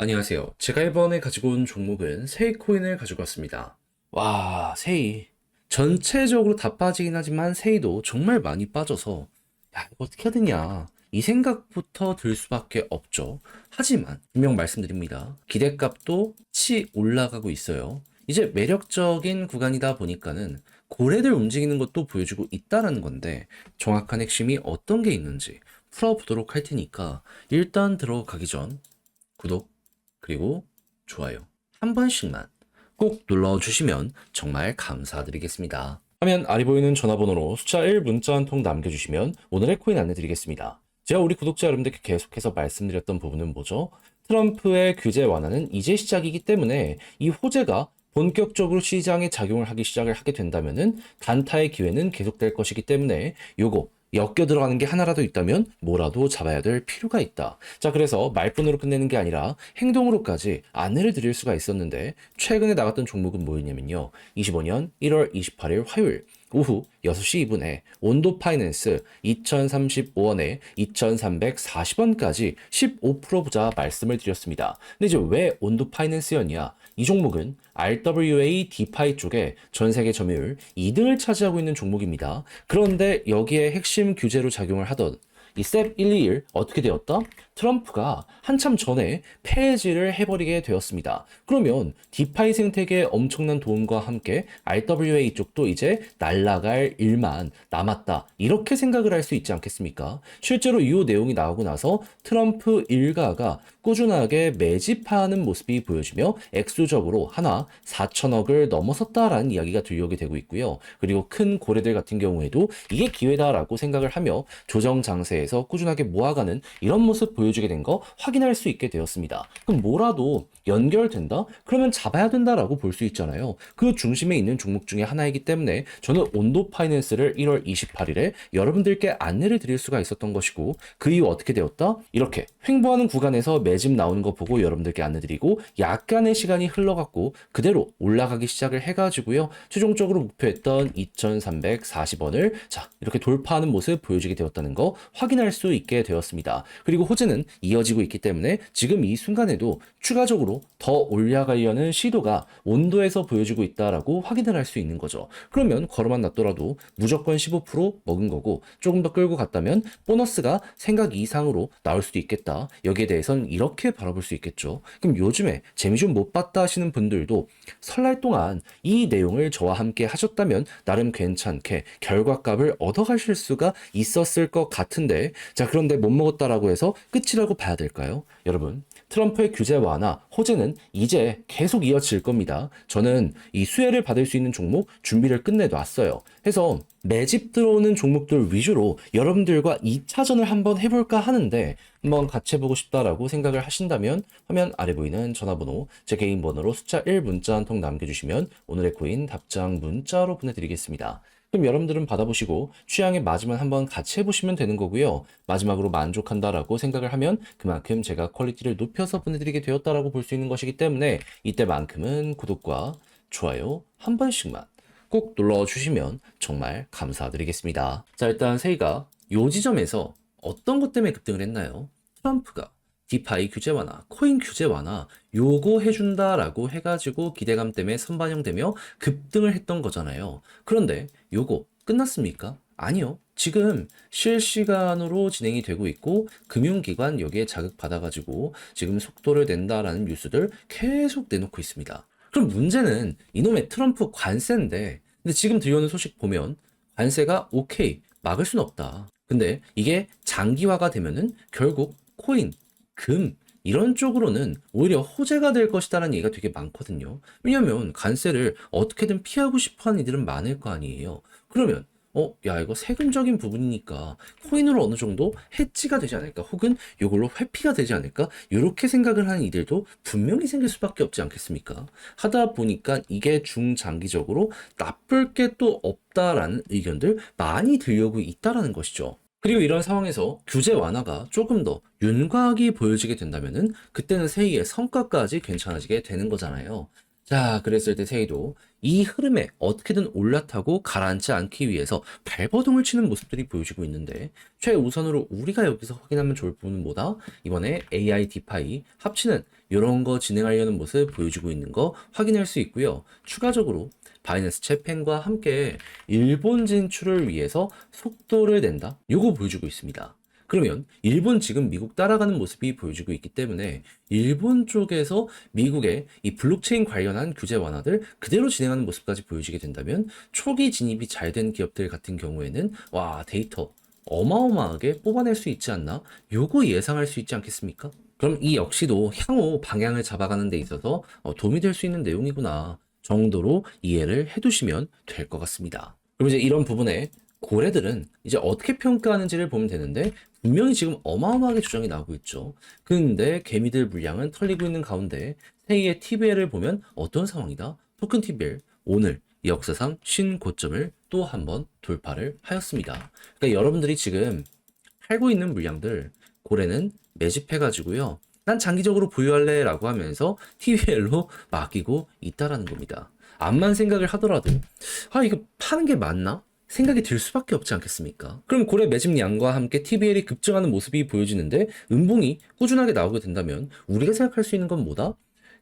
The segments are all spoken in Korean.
안녕하세요. 제가 이번에 가지고 온 종목은 세이 코인을 가지고 왔습니다. 와, 세이. 전체적으로 다 빠지긴 하지만 세이도 정말 많이 빠져서 야, 이거 어떻게 해야 되냐. 이 생각부터 들 수밖에 없죠. 하지만 분명 말씀드립니다. 기대값도 같이 올라가고 있어요. 이제 매력적인 구간이다 보니까는 고래들 움직이는 것도 보여주고 있다라는 건데 정확한 핵심이 어떤 게 있는지 풀어보도록 할 테니까 일단 들어가기 전 구독 그리고 좋아요 한 번씩만 꼭 눌러주시면 정말 감사드리겠습니다. 화면 아래 보이는 전화번호로 숫자 1 문자 한 통 남겨주시면 오늘의 코인 안내드리겠습니다. 제가 우리 구독자 여러분들께 계속해서 말씀드렸던 부분은 뭐죠? 트럼프의 규제 완화는 이제 시작이기 때문에 이 호재가 본격적으로 시장에 작용을 하기 시작을 하게 된다면은 단타의 기회는 계속될 것이기 때문에 요거 엮여 들어가는 게 하나라도 있다면 뭐라도 잡아야 될 필요가 있다. 자, 그래서 말뿐으로 끝내는 게 아니라 행동으로까지 안내를 드릴 수가 있었는데 최근에 나갔던 종목은 뭐였냐면요. 25년 1월 28일 화요일 오후 6시 2분에 온도 파이낸스 2035원에 2340원까지 15% 보자 말씀을 드렸습니다. 근데 이제 왜 온도 파이낸스였냐? 이 종목은 RWA 디파이 쪽에 전 세계 점유율 2등을 차지하고 있는 종목입니다. 그런데 여기에 핵심 규제로 작용을 하던 이 셉 121 어떻게 되었다? 트럼프가 한참 전에 폐지를 해버리게 되었습니다. 그러면 디파이 생태계에 엄청난 도움과 함께 RWA 쪽도 이제 날아갈 일만 남았다. 이렇게 생각을 할 수 있지 않겠습니까? 실제로 이 내용이 나오고 나서 트럼프 일가가 꾸준하게 매집하는 모습이 보여지며 액수적으로 하나 4천억을 넘어섰다라는 이야기가 들려오게 되고 있고요. 그리고 큰 고래들 같은 경우에도 이게 기회다라고 생각을 하며 조정 장세에서 꾸준하게 모아가는 이런 모습 보여주게 된 거 확인할 수 있게 되었습니다. 그럼 뭐라도 연결된다? 그러면 잡아야 된다라고 볼 수 있잖아요. 그 중심에 있는 종목 중에 하나이기 때문에 저는 온도 파이낸스를 1월 28일에 여러분들께 안내를 드릴 수가 있었던 것이고 그 이후 어떻게 되었다? 이렇게 횡보하는 구간에서 매집 나오는 거 보고 여러분들께 안내드리고 약간의 시간이 흘러갔고 그대로 올라가기 시작을 해가지고요. 최종적으로 목표했던 2340원을 자 이렇게 돌파하는 모습 보여주게 되었다는 거 확인할 수 있게 되었습니다. 그리고 호재는 이어지고 있기 때문에 지금 이 순간에도 추가적으로 더 올라가려는 시도가 온도에서 보여지고 있다라고 확인을 할 수 있는 거죠. 그러면 걸어만 놨더라도 무조건 15% 먹은 거고 조금 더 끌고 갔다면 보너스가 생각 이상으로 나올 수도 있겠다. 여기에 대해서는 이렇게 바라볼 수 있겠죠. 그럼 요즘에 재미 좀 못 봤다 하시는 분들도 설날 동안 이 내용을 저와 함께 하셨다면 나름 괜찮게 결과값을 얻어가실 수가 있었을 것 같은데 자 그런데 못 먹었다라고 해서 끝이라고 봐야 될까요? 여러분 트럼프의 규제 완화, 호재는 이제 계속 이어질 겁니다. 저는 이 수혜를 받을 수 있는 종목 준비를 끝내놨어요. 해서 매집 들어오는 종목들 위주로 여러분들과 2차전을 한번 해볼까 하는데 한번 같이 해보고 싶다라고 생각을 하신다면 화면 아래 보이는 전화번호 제 개인 번호로 숫자 1 문자 한 통 남겨주시면 오늘의 코인 답장 문자로 보내드리겠습니다. 그럼 여러분들은 받아보시고 취향에 맞으면 한번 같이 해보시면 되는 거고요. 마지막으로 만족한다라고 생각을 하면 그만큼 제가 퀄리티를 높여서 보내드리게 되었다라고 볼 수 있는 것이기 때문에 이때만큼은 구독과 좋아요 한 번씩만 꼭 눌러주시면 정말 감사드리겠습니다. 자 일단 세이가 요 지점에서 어떤 것 때문에 급등을 했나요? 트럼프가 디파이 규제 완화, 코인 규제 완화 요거 해준다라고 해가지고 기대감 때문에 선반영되며 급등을 했던 거잖아요. 그런데 요거 끝났습니까? 아니요. 지금 실시간으로 진행이 되고 있고 금융기관 여기에 자극받아가지고 지금 속도를 낸다라는 뉴스들 계속 내놓고 있습니다. 그럼 문제는 이놈의 트럼프 관세인데 근데 지금 들려오는 소식 보면 관세가 오케이 막을 순 없다. 근데 이게 장기화가 되면은 결국 코인 금 이런 쪽으로는 오히려 호재가 될 것이다라는 얘기가 되게 많거든요. 왜냐면 관세를 어떻게든 피하고 싶어 하는 이들은 많을 거 아니에요. 그러면 야 이거 세금적인 부분이니까 코인으로 어느 정도 해지가 되지 않을까 혹은 이걸로 회피가 되지 않을까 이렇게 생각을 하는 이들도 분명히 생길 수밖에 없지 않겠습니까? 하다 보니까 이게 중장기적으로 나쁠 게 또 없다라는 의견들 많이 들려오고 있다라는 것이죠. 그리고 이런 상황에서 규제 완화가 조금 더 윤곽이 보여지게 된다면은 그때는 세이의 성과까지 괜찮아지게 되는 거잖아요. 자, 그랬을 때 세이도 이 흐름에 어떻게든 올라타고 가라앉지 않기 위해서 발버둥을 치는 모습들이 보여지고 있는데 최우선으로 우리가 여기서 확인하면 좋을 부분은 뭐다? 이번에 AI 디파이 합치는 이런 거 진행하려는 모습 보여주고 있는 거 확인할 수 있고요. 추가적으로 바이낸스 재팬과 함께 일본 진출을 위해서 속도를 낸다. 요거 보여주고 있습니다. 그러면 일본 지금 미국 따라가는 모습이 보여지고 있기 때문에 일본 쪽에서 미국의 이 블록체인 관련한 규제 완화들 그대로 진행하는 모습까지 보여지게 된다면 초기 진입이 잘 된 기업들 같은 경우에는 와 데이터 어마어마하게 뽑아낼 수 있지 않나? 요거 예상할 수 있지 않겠습니까? 그럼 이 역시도 향후 방향을 잡아가는 데 있어서 도움이 될 수 있는 내용이구나 정도로 이해를 해두시면 될 것 같습니다. 그럼 이제 이런 부분에 고래들은 이제 어떻게 평가하는지를 보면 되는데 분명히 지금 어마어마하게 조정이 나오고 있죠. 근데 개미들 물량은 털리고 있는 가운데 세이의 TBL을 보면 어떤 상황이다? 토큰 TBL 오늘 역사상 신고점을 또 한 번 돌파를 하였습니다. 그러니까 여러분들이 지금 팔고 있는 물량들 고래는 매집해가지고요. 난 장기적으로 보유할래 라고 하면서 TBL로 맡기고 있다라는 겁니다. 암만 생각을 하더라도 이거 파는 게 맞나? 생각이 들 수밖에 없지 않겠습니까? 그럼 고래 매집량과 함께 TBL이 급증하는 모습이 보여지는데 음봉이 꾸준하게 나오게 된다면 우리가 생각할 수 있는 건 뭐다?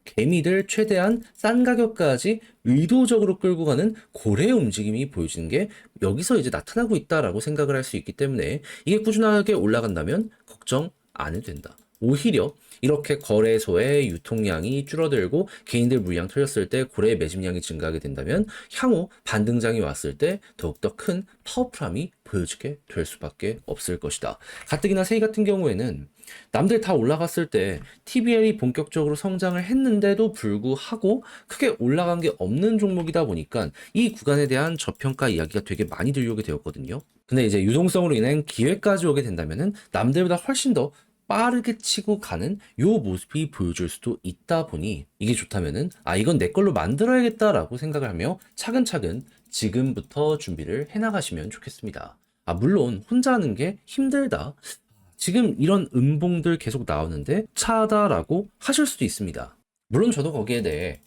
개미들 최대한 싼 가격까지 의도적으로 끌고 가는 고래의 움직임이 보여지는 게 여기서 이제 나타나고 있다라고 생각을 할 수 있기 때문에 이게 꾸준하게 올라간다면 걱정 안 해도 된다. 오히려 이렇게 거래소의 유통량이 줄어들고 개인들 물량 털렸을 때 고래의 매집량이 증가하게 된다면 향후 반등장이 왔을 때 더욱더 큰 파워풀함이 보여지게 될 수밖에 없을 것이다. 가뜩이나 세이 같은 경우에는 남들 다 올라갔을 때 TBL이 본격적으로 성장을 했는데도 불구하고 크게 올라간 게 없는 종목이다 보니까 이 구간에 대한 저평가 이야기가 되게 많이 들려오게 되었거든요. 근데 이제 유동성으로 인한 기회까지 오게 된다면은 남들보다 훨씬 더 빠르게 치고 가는 요 모습이 보여줄 수도 있다 보니 이게 좋다면은 이건 내 걸로 만들어야겠다라고 생각을 하며 차근차근 지금부터 준비를 해나가시면 좋겠습니다. 물론 혼자 하는 게 힘들다. 지금 이런 음봉들 계속 나오는데 차다라고 하실 수도 있습니다. 물론 저도 거기에 대해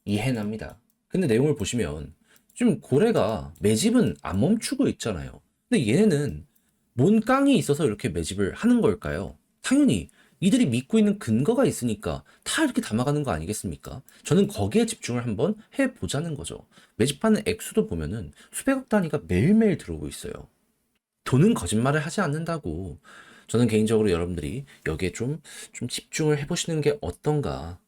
이해는 합니다. 근데 내용을 보시면 지금 고래가 매집은 안 멈추고 있잖아요. 근데 얘네는 뭔 깡이 있어서 이렇게 매집을 하는 걸까요? 당연히 이들이 믿고 있는 근거가 있으니까 다 이렇게 담아가는 거 아니겠습니까? 저는 거기에 집중을 한번 해보자는 거죠. 매집하는 액수도 보면은 수백억 단위가 매일매일 들어오고 있어요. 돈은 거짓말을 하지 않는다고. 저는 개인적으로 여러분들이 여기에 좀 집중을 해보시는 게 어떤가.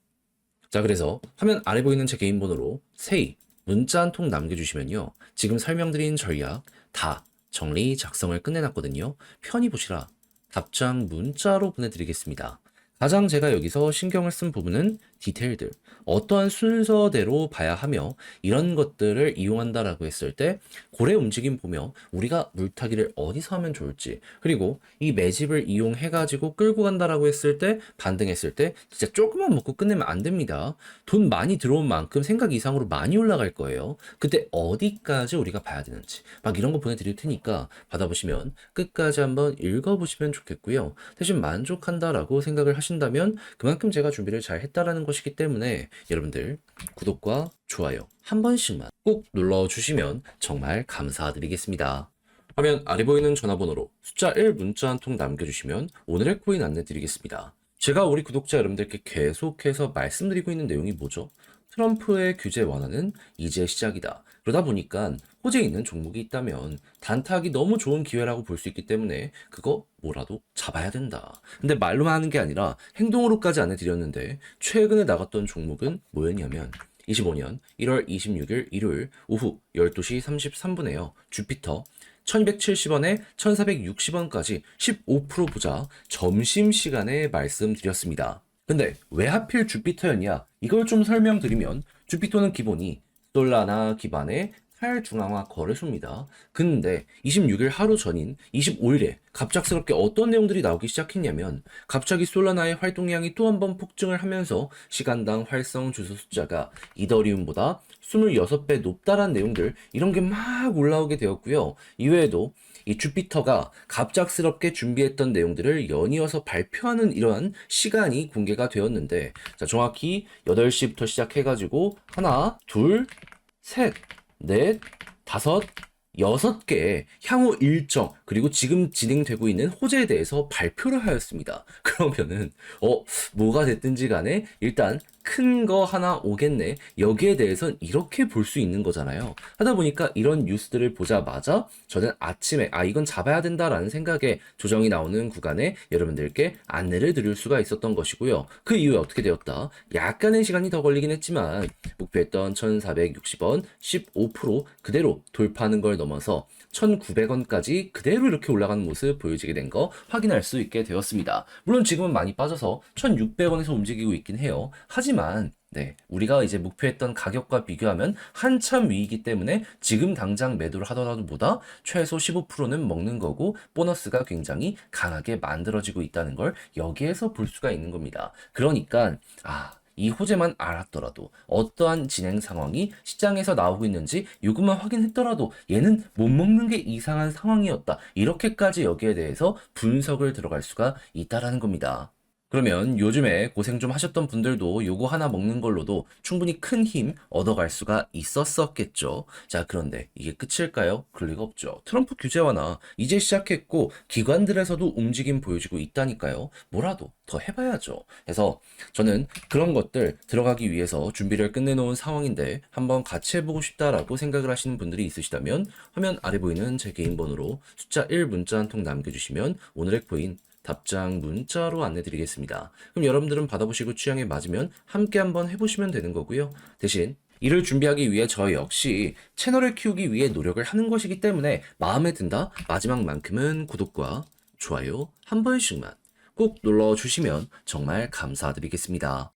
자, 그래서 화면 아래 보이는 제 개인 번호로 세이 문자 한 통 남겨주시면요. 지금 설명드린 전략 다 정리 작성을 끝내놨거든요. 편히 보시라. 답장 문자로 보내드리겠습니다. 가장 제가 여기서 신경을 쓴 부분은 디테일들, 어떠한 순서대로 봐야 하며 이런 것들을 이용한다라고 했을 때 고래 움직임 보며 우리가 물타기를 어디서 하면 좋을지, 그리고 이 매집을 이용해가지고 끌고 간다라고 했을 때 반등했을 때 진짜 조금만 먹고 끝내면 안 됩니다. 돈 많이 들어온 만큼 생각 이상으로 많이 올라갈 거예요. 그때 어디까지 우리가 봐야 되는지 막 이런 거 보내드릴 테니까 받아보시면 끝까지 한번 읽어보시면 좋겠고요. 대신 만족한다라고 생각을 하신다면 그만큼 제가 준비를 잘 했다라는 것이기 때문에 여러분들 구독과 좋아요 한 번씩만 꼭 눌러주시면 정말 감사드리겠습니다. 화면 아래 보이는 전화번호로 숫자 1 문자 한 통 남겨주시면 오늘의 코인 안내 드리겠습니다. 제가 우리 구독자 여러분들께 계속해서 말씀드리고 있는 내용이 뭐죠? 트럼프의 규제 완화는 이제 시작이다. 그러다 보니까 호재에 있는 종목이 있다면 단타하기 너무 좋은 기회라고 볼 수 있기 때문에 그거 뭐라도 잡아야 된다. 근데 말로만 하는 게 아니라 행동으로까지 안내드렸는데 최근에 나갔던 종목은 뭐였냐면 25년 1월 26일 일요일 오후 12시 33분에요. 주피터 1270원에 1460원까지 15% 보자 점심시간에 말씀드렸습니다. 근데 왜 하필 주피터였냐? 이걸 좀 설명드리면 주피터는 기본이 솔라나 기반의 탈중앙화 거래소입니다. 근데 26일 하루 전인 25일에 갑작스럽게 어떤 내용들이 나오기 시작했냐면 갑자기 솔라나의 활동량이 또 한 번 폭증을 하면서 시간당 활성 주소 숫자가 이더리움보다 26배 높다란 내용들 이런 게 막 올라오게 되었고요. 이외에도 이 주피터가 갑작스럽게 준비했던 내용들을 연이어서 발표하는 이러한 시간이 공개가 되었는데 자, 정확히 8시부터 시작해가지고 하나, 둘, 셋, 넷, 다섯, 6개의 향후 일정 그리고 지금 진행되고 있는 호재에 대해서 발표를 하였습니다. 그러면은 뭐가 됐든지 간에 일단 큰 거 하나 오겠네. 여기에 대해선 이렇게 볼 수 있는 거잖아요. 하다 보니까 이런 뉴스들을 보자마자 저는 아침에 이건 잡아야 된다라는 생각에 조정이 나오는 구간에 여러분들께 안내를 드릴 수가 있었던 것이고요. 그 이후에 어떻게 되었다? 약간의 시간이 더 걸리긴 했지만 목표했던 1,460원 15% 그대로 돌파하는 걸 넘어서 1,900원까지 그대로 이렇게 올라가는 모습 보여지게 된 거 확인할 수 있게 되었습니다. 물론 지금은 많이 빠져서 1,600원에서 움직이고 있긴 해요. 하지만 우리가 이제 목표했던 가격과 비교하면 한참 위이기 때문에 지금 당장 매도를 하더라도 보다 최소 15%는 먹는 거고 보너스가 굉장히 강하게 만들어지고 있다는 걸 여기에서 볼 수가 있는 겁니다. 그러니까 이 호재만 알았더라도 어떠한 진행 상황이 시장에서 나오고 있는지 요것만 확인했더라도 얘는 못 먹는 게 이상한 상황이었다. 이렇게까지 여기에 대해서 분석을 들어갈 수가 있다라는 겁니다. 그러면 요즘에 고생 좀 하셨던 분들도 요거 하나 먹는 걸로도 충분히 큰 힘 얻어갈 수가 있었었겠죠. 자, 그런데 이게 끝일까요? 그럴 리가 없죠. 트럼프 규제 완화 이제 시작했고 기관들에서도 움직임 보여지고 있다니까요. 뭐라도 더 해봐야죠. 그래서 저는 그런 것들 들어가기 위해서 준비를 끝내놓은 상황인데 한번 같이 해보고 싶다라고 생각을 하시는 분들이 있으시다면 화면 아래 보이는 제 개인 번호로 숫자 1 문자 한 통 남겨주시면 오늘의 코인 답장 문자로 안내드리겠습니다. 그럼 여러분들은 받아보시고 취향에 맞으면 함께 한번 해보시면 되는 거고요. 대신 이를 준비하기 위해 저 역시 채널을 키우기 위해 노력을 하는 것이기 때문에 마음에 든다 마지막만큼은 구독과 좋아요 한 번씩만 꼭 눌러주시면 정말 감사드리겠습니다.